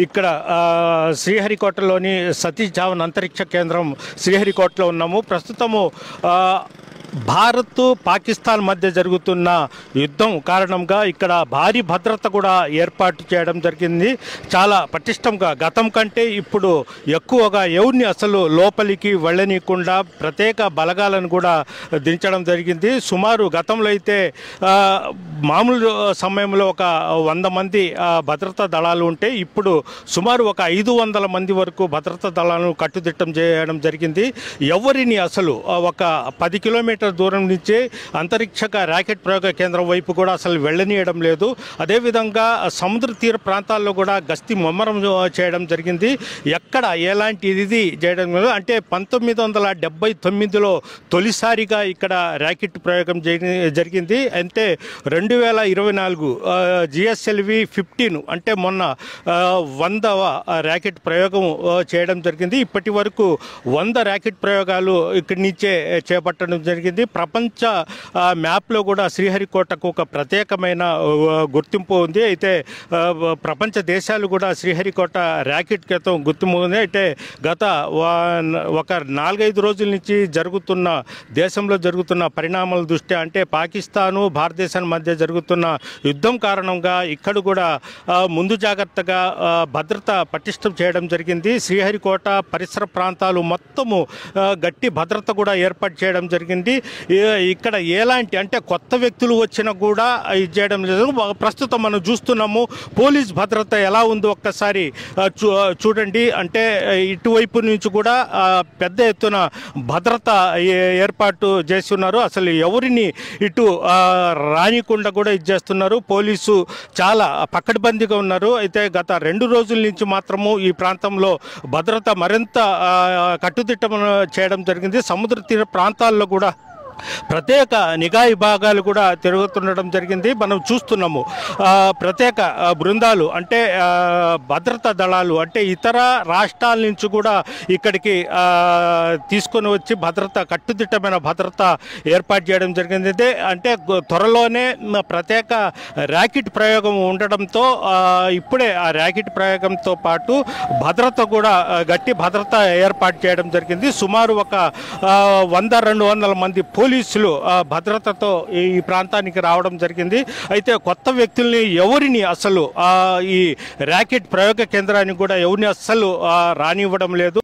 ఇక్కడ శ్రీహరికోటలోని సతీష్ ధావన్ అంతరిక్ష కేంద్రం శ్రీహరికోటలో ఉన్నాము. ప్రస్తుతము భారత్ పాకిస్తాన్ మధ్య జరుగుతున్న యుద్ధం కారణంగా ఇక్కడ భారీ భద్రత కూడా ఏర్పాటు చేయడం జరిగింది. చాలా పటిష్టంగా గతం కంటే ఇప్పుడు ఎక్కువగా ఎవరిని అసలు లోపలికి వెళ్ళనీయకుండా ప్రత్యేక బలగాలను కూడా దించడం జరిగింది. సుమారు గతంలో అయితే మామూలు సమయంలో ఒక 100 మంది భద్రతా దళాలు ఉంటే ఇప్పుడు సుమారు ఒక 500 మంది వరకు భద్రతా దళాలను కట్టుదిట్టం చేయడం జరిగింది. ఎవరిని అసలు ఒక 10 కిలోమీటర్ దూరం నుంచే అంతరిక్ష రాకెట్ ప్రయోగ కేంద్రం వైపు కూడా అసలు వెళ్ళనీయడం లేదు. అదేవిధంగా సముద్ర తీర ప్రాంతాల్లో కూడా గస్తీ ముమ్మరం చేయడం జరిగింది. ఎక్కడ ఎలాంటి ఇది చేయడం లేదు. అంటే 1979లో తొలిసారిగా ఇక్కడ ర్యాకెట్ ప్రయోగం జరిగింది. అంటే 2024 GSLV 15 అంటే మొన్న 100వ ర్యాకెట్ ప్రయోగం చేయడం జరిగింది. ఇప్పటి వరకు 100 ర్యాకెట్ ప్రయోగాలు ఇక్కడి నుంచే చేపట్టడం జరిగింది. ప్రపంచ మ్యాప్లో కూడా శ్రీహరికోటకు ఒక ప్రత్యేకమైన గుర్తింపు ఉంది. అయితే ప్రపంచ దేశాలు కూడా శ్రీహరికోట ర్యాకెట్ క్రితం గుర్తింపు ఉంది. అయితే గత ఒక 4-5 రోజుల నుంచి దేశంలో జరుగుతున్న పరిణామాల దృష్ట్యా అంటే పాకిస్తాను భారతదేశం మధ్య జరుగుతున్న యుద్ధం కారణంగా ఇక్కడ కూడా ముందు జాగ్రత్తగా భద్రత పటిష్టం చేయడం జరిగింది. శ్రీహరికోట పరిసర ప్రాంతాలు మొత్తము గట్టి భద్రత కూడా ఏర్పాటు చేయడం జరిగింది. ఇక్కడ ఎలాంటి అంటే కొత్త వ్యక్తులు వచ్చినా కూడా ఇది చేయడం లేదు. ప్రస్తుతం మనం చూస్తున్నాము పోలీస్ భద్రత ఎలా ఉందో ఒక్కసారి చూడండి. అంటే ఇటువైపు నుంచి కూడా పెద్ద ఎత్తున భద్రత ఏర్పాటు చేస్తున్నారు. అసలు ఎవరిని ఇటు రానికుండా కూడా ఇది చేస్తున్నారు. పోలీసు చాలా పకడ్బందీగా ఉన్నారు. అయితే గత 2 రోజుల నుంచి మాత్రము ఈ ప్రాంతంలో భద్రత మరింత కట్టుదిట్టం చేయడం జరిగింది. సముద్ర తీర ప్రాంతాల్లో కూడా ప్రత్యేక నిఘా విభాగాలు కూడా తిరుగుతుండడం జరిగింది. మనం చూస్తున్నాము ప్రత్యేక బృందాలు అంటే భద్రతా దళాలు అంటే ఇతర రాష్ట్రాల నుంచి కూడా ఇక్కడికి తీసుకొని వచ్చి కట్టుదిట్టమైన భద్రత ఏర్పాటు చేయడం జరిగింది. అంటే త్వరలోనే ప్రత్యేక ర్యాకెట్ ప్రయోగం ఉండడంతో ఇప్పుడే ఆ ర్యాకెట్ ప్రయోగంతో పాటు భద్రత కూడా గట్టి భద్రత ఏర్పాటు చేయడం జరిగింది. సుమారు ఒక 100-200 మంది పోలీసులు భద్రతతో ఈ ప్రాంతానికి రావడం జరిగింది. అయితే కొత్త వ్యక్తుల్ని ఎవరిని అసలు ఈ ర్యాకెట్ ప్రయోగ కేంద్రానికి కూడా ఎవరిని అస్సలు రానివ్వడం లేదు.